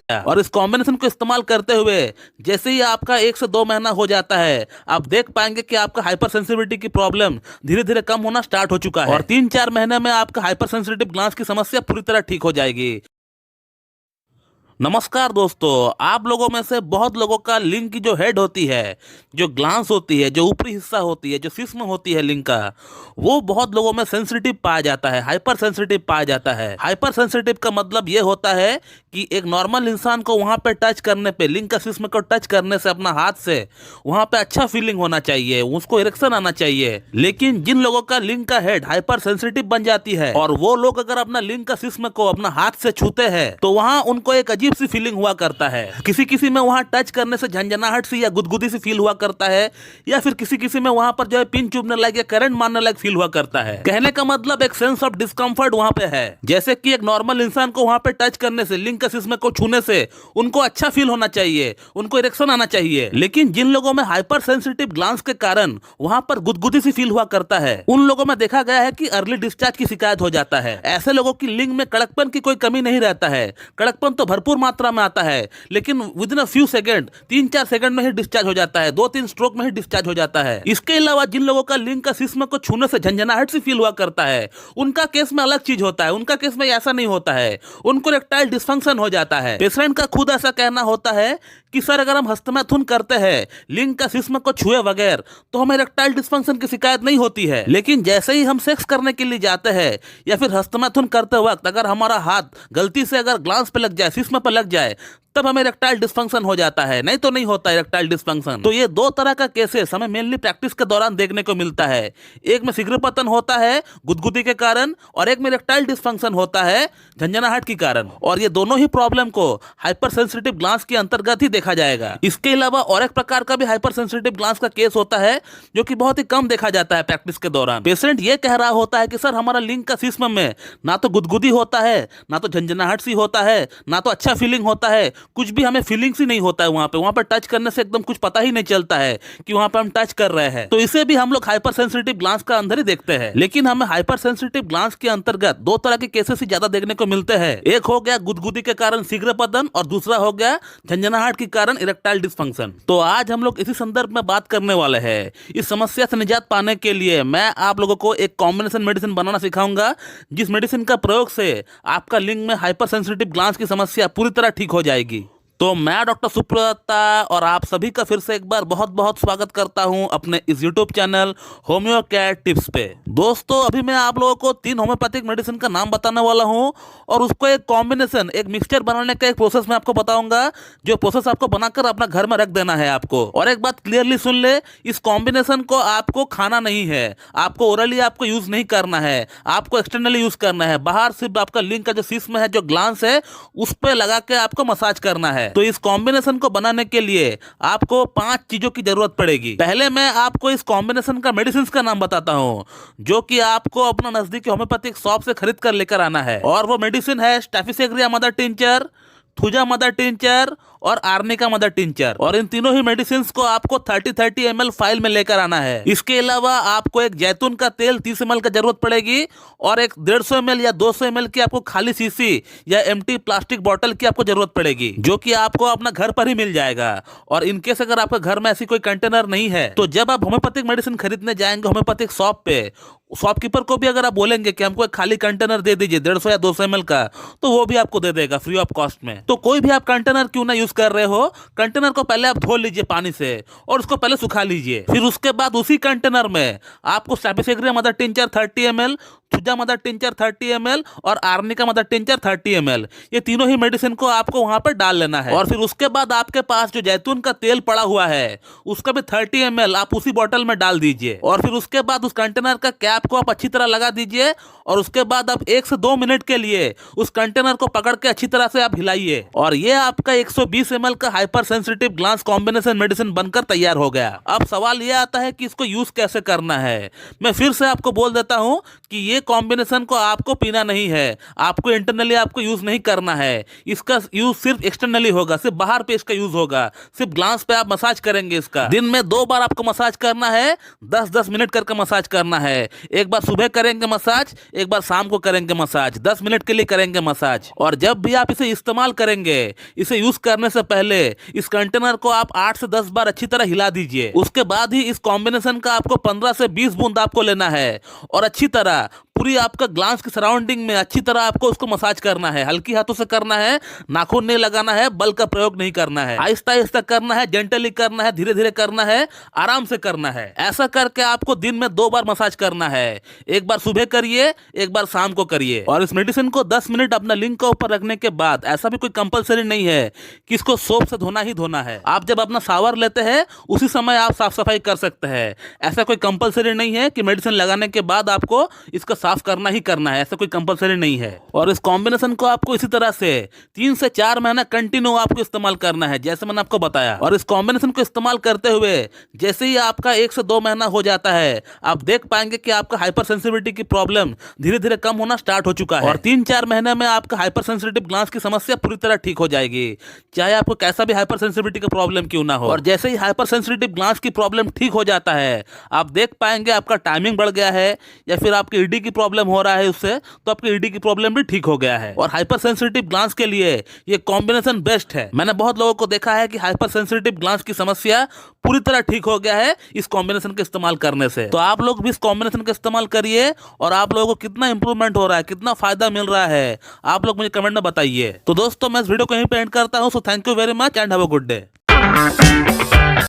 और इस कॉम्बिनेशन को इस्तेमाल करते हुए जैसे ही आपका 1 से 2 महीना हो जाता है, आप देख पाएंगे कि आपका हाइपर सेंसिटिविटी की प्रॉब्लम धीरे धीरे कम होना स्टार्ट हो चुका है और 3-4 महीने में आपका हाइपर सेंसिटिव ग्लांस की समस्या पूरी तरह ठीक हो जाएगी। नमस्कार दोस्तों, आप लोगों में से बहुत लोगों का लिंग की जो हेड होती है, जो ग्लांस होती है, जो ऊपरी हिस्सा होती है, जो सिस्म होती है लिंग का, वो बहुत लोगों में सेंसिटिव पाया जाता है, हाइपर सेंसिटिव पाया जाता है। हाइपर सेंसिटिव का मतलब ये होता है कि एक नॉर्मल इंसान को वहां पे टच करने पे, लिंग का सिस्म को टच करने से अपना हाथ से वहां पे अच्छा फीलिंग होना चाहिए, उसको इरेक्शन आना चाहिए। लेकिन जिन लोगों का लिंग का हेड हाइपर सेंसिटिव बन जाती है और वो लोग अगर अपना लिंग का सिस्म को अपना हाथ से छूते हैं तो वहां उनको एक अजीब सी फीलिंग हुआ करता है। किसी किसी में वहां टच करने से झंझनाहट सी या गुदगुदी सी फील हुआ करता है, या फिर किसी किसी में वहां पर जो है पिन चुभने लगे, करंट मारने लगे फील हुआ करता है। कहने का मतलब एक सेंस ऑफ डिस्कंफर्ट वहां पे है। जैसे कि एक नॉर्मल इंसान को वहां पे टच करने से, लिंग का सिस्म को छूने से उनको अच्छा फील होना चाहिए, उनको इरेक्शन आना चाहिए। लेकिन जिन लोगों में हाइपर सेंसिटिव ग्लांस के कारण वहां पर गुदगुदी सी फील हुआ करता है, उन लोगों में देखा गया है कि अर्ली डिस्चार्ज की शिकायत हो जाता है। ऐसे लोगों की लिंग में कड़कपन की कोई कमी नहीं रहता है, कड़कपन तो भरपूर मात्रा में आता है, लेकिन with in a few second, 3-4 second में ही डिस्चार्ज हो जाता है, 2-3 स्ट्रोक में ही डिस्चार्ज हो जाता है। इसके अलावा जिन लोगों का लिंग का सिस्म को छूने से झंझनाहट सी फील हुआ करता है, उनका केस में अलग चीज होता है। उनका केस में ऐसा नहीं होता है, उनको इरेक्टाइल डिस्फंक्शन हो जाता है। पेशेंट का खुद ऐसा कहना होता है कि सर अगर हम हस्तमैथुन करते हैं लिंग का सिस्म को छुए बगैर तो हमें इरेक्टाइल डिस्फंक्शन की शिकायत नहीं होती है, लेकिन जैसे ही हम सेक्स करने के लिए जाते हैं या फिर हस्तमैथुन करते वक्त अगर हमारा हाथ गलती से अगर ग्लांस पे लग जाए, सिस्म पे लग जाए, तब हमें इरेक्टाइल डिस्फंक्शन हो जाता है, नहीं तो नहीं होता इरेक्टाइल डिस्फंक्शन। तो ये दो तरह का केसेस हमें मेनली प्रैक्टिस के दौरान देखने को मिलता है। एक में शीघ्र पतन होता है गुदगुदी के कारण, और एक में इरेक्टाइल डिस्फंक्शन होता है झंझनाहट के कारण। और ये दोनों ही प्रॉब्लम को हाइपर सेंसिटिव ग्लांस के अंतर्गत ही देखा जाएगा। इसके अलावा और एक प्रकार का भी हाइपर सेंसिटिव ग्लांस का केस होता है जो कि बहुत ही कम देखा जाता है प्रैक्टिस के दौरान। पेशेंट ये कह रहा होता है कि सर हमारा लिंग का सिस्टम में ना तो गुदगुदी होता है, ना तो झंझनाहट सी होता है, ना तो अच्छा फीलिंग होता है, कुछ भी हमें फीलिंग्स ही नहीं होता है। वहां पे टच करने से एकदम कुछ पता ही नहीं चलता है कि वहां पे हम टच कर रहे हैं। तो इसे भी हम लोग हाइपर सेंसिटिव ग्लांस का अंदर ही देखते हैं। लेकिन हमें हाइपर सेंसिटिव ग्लांस के अंतर्गत दो तरह के केसेस ही ज्यादा देखने को मिलते हैं। एक हो गया गुदगुदी के कारण शीघ्र पतन, और दूसरा हो गया झंझनाहट के कारण इरेक्टाइल डिस्फंक्शन। तो आज हम लोग इसी संदर्भ में बात करने वाले हैं। इस समस्या से निजात पाने के लिए मैं आप लोगों को एक कॉम्बिनेशन मेडिसिन बनाना सिखाऊंगा, जिस मेडिसिन का प्रयोग से आपका लिंग में हाइपर सेंसिटिव ग्लांस की समस्या पूरी तरह ठीक हो जाएगी। तो मैं डॉक्टर सुप्रदत्ता और आप सभी का फिर से एक बार बहुत बहुत स्वागत करता हूं अपने इस YouTube channel homeo care tips पे। दोस्तों अभी मैं आप लोगों को 3 होम्योपैथिक मेडिसिन का नाम बताने वाला हूं और उसको एक कॉम्बिनेशन, एक मिक्सचर बनाने का एक प्रोसेस मैं आपको बताऊंगा, जो प्रोसेस आपको बनाकर अपना घर में रख देना है आपको। और एक बात क्लियरली सुन ले, इस कॉम्बिनेशन को आपको खाना नहीं है, आपको ओरली आपको यूज नहीं करना है, आपको एक्सटर्नली यूज करना है। बाहर सिर्फ आपका लिंग का जो सिस्म है, जो ग्लांस है, उस पर लगा के आपको मसाज करना है। तो इस कॉम्बिनेशन को बनाने के लिए आपको 5 चीजों की जरूरत पड़ेगी। पहले मैं आपको इस कॉम्बिनेशन का मेडिसिन का नाम बताता हूं, जो कि आपको अपना नजदीकी होम्योपैथिक शॉप से खरीद कर लेकर आना है। और वो मेडिसिन है staphysagria mother tincture, thuja mother tincture और आर्निका मदर टिंचर। और इन तीनों ही मेडिसिन को आपको 30-30 ml फाइल में लेकर आना है। इसके अलावा आपको एक जैतून का तेल 30 ml का जरूरत पड़ेगी, और एक 150 ml या 200 ml की आपको खाली शीशी या एम्प्टी प्लास्टिक बोतल की आपको जरूरत पड़ेगी, जो कि आपको अपना घर पर ही मिल जाएगा। और इनकेस अगर आपके घर में ऐसी कोई कंटेनर नहीं है, तो जब आप होम्योपैथिक मेडिसिन खरीदने जाएंगे होम्योपैथिक शॉप पे, शॉपकीपर को भी अगर आप बोलेंगे कि हमको एक खाली कंटेनर दे दीजिए 150 या 200 ml का, तो वो भी आपको दे देगा फ्री ऑफ कॉस्ट में। तो कोई भी आप कंटेनर क्यों ना यूज कर रहे हो, कंटेनर को पहले आप धो लीजिए पानी से और उसको पहले सुखा लीजिए। फिर उसके बाद उसी कंटेनर में आपको staphysagria mother tincture 30 ml, thuja mother tincture 30 ml और आर्निका मदर टिंचर 30 ml, ये तीनों ही मेडिसिन को आपको वहां पर डाल लेना है। और फिर उसके बाद आपके पास जो जैतून का तेल पड़ा हुआ है, उसका भी 30 ml आप उसी बोतल में डाल दीजिए। और फिर उसके बाद उस कंटेनर का कैप को आप अच्छी तरह लगा दीजिए, और उसके बाद आप 1 से 2 मिनट के लिए उस कंटेनर को पकड़ के अच्छी तरह से आप हिलाइए। और ये आपका 120 20 ml का हाइपर सेंसिटिव ग्लांस कॉम्बिनेशन मेडिसिन बनकर तैयार हो गया। अब सवाल यह आता है कि इसको यूज कैसे करना है। मैं फिर से आपको बोल देता हूं कि ये कॉम्बिनेशन को आपको पीना नहीं है, आपको इंटरनली आपको यूज नहीं करना है। इसका यूज सिर्फ एक्सटर्नली होगा, सिर्फ बाहर पे इसका यूज होगा, सिर्फ ग्लांस पे आप मसाज करेंगे। इसका दिन में 2 बार आपको मसाज करना है, 10-10 मिनट करके मसाज करना है। एक बार सुबह करेंगे मसाज, एक बार शाम को करेंगे मसाज, 10 मिनट के लिए करेंगे मसाज। और जब भी आप इसे इस्तेमाल करेंगे, इसे यूज करने से पहले इस कंटेनर को आप 8 से 10 बार अच्छी तरह हिला दीजिए। उसके बाद ही इस कॉम्बिनेशन का आपको 15 से 20 बूंद आपको लेना है और अच्छी तरह पूरी आपका ग्लांस की सराउंडिंग में अच्छी तरह आपको उसको मसाज करना है। हल्की हाथों से करना है, नाखून नहीं लगाना है, बल का प्रयोग नहीं करना है। आहिस्ता आहिस्ता करना है, जेंटली करना है, धीरे धीरे करना है, आराम से करना है। ऐसा करके आपको दिन में 2 बार मसाज करना है। एक बार सुबह करिए, एक बार शाम को करिए। और इस मेडिसिन को 10 मिनट अपना लिंक के ऊपर रखने के बाद, ऐसा भी कोई कंपलसरी नहीं है कि इसको सोप से धोना ही धोना है। आप जब अपना शावर लेते हैं उसी समय आप साफ सफाई कर सकते हैं। ऐसा कोई कंपलसरी नहीं है कि मेडिसिन लगाने के बाद आपको इसको साफ करना ही करना है, ऐसा कोई कंपलसरी नहीं है। और इस कॉम्बिनेशन को आपको इसी तरह से 3 से 4 महीना कंटिन्यू आपको इस्तेमाल करना है, जैसे मैंने आपको बताया। और इस कॉम्बिनेशन को इस्तेमाल करते हुए जैसे ही आपका 1 से 2 महीना हो जाता है, आप देख पाएंगे कि आपका हाइपर सेंसिटिविटी की प्रॉब्लम धीरे धीरे कम होना स्टार्ट हो चुका है। और 3-4 महीने में आपका हाइपर सेंसिटिव ग्लांस की समस्या पूरी तरह ठीक हो जाएगी, चाहे आपको कैसा भी हाइपर सेंसिटिविटी का प्रॉब्लम क्यों ना हो। और जैसे ही हाइपर सेंसिटिव ग्लांस की प्रॉब्लम ठीक हो जाता है, आप देख पाएंगे आपका टाइमिंग बढ़ गया है, या फिर आपकी ईडी की प्रॉब्लम हो रहा है उससे, तो आपकी ईडी की प्रॉब्लम भी ठीक हो गया है। और हाइपर सेंसिटिव ग्लांस के लिए ये कॉम्बिनेशन बेस्ट है। मैंने बहुत लोगों को देखा है कि हाइपर सेंसिटिव ग्लांस की समस्या पूरी तरह ठीक हो गया है इस कॉम्बिनेशन के इस्तेमाल करने से। तो आप लोग भी इस कॉम्बिनेशन का इस्तेमाल करिए और आप लोगों को कितना इंप्रूवमेंट हो रहा है, कितना फायदा मिल रहा है, आप लोग मुझे कमेंट में बताइए। तो दोस्तों मैं इस वीडियो को यहीं पे एंड करता हूं। So thank you very much and have a good day.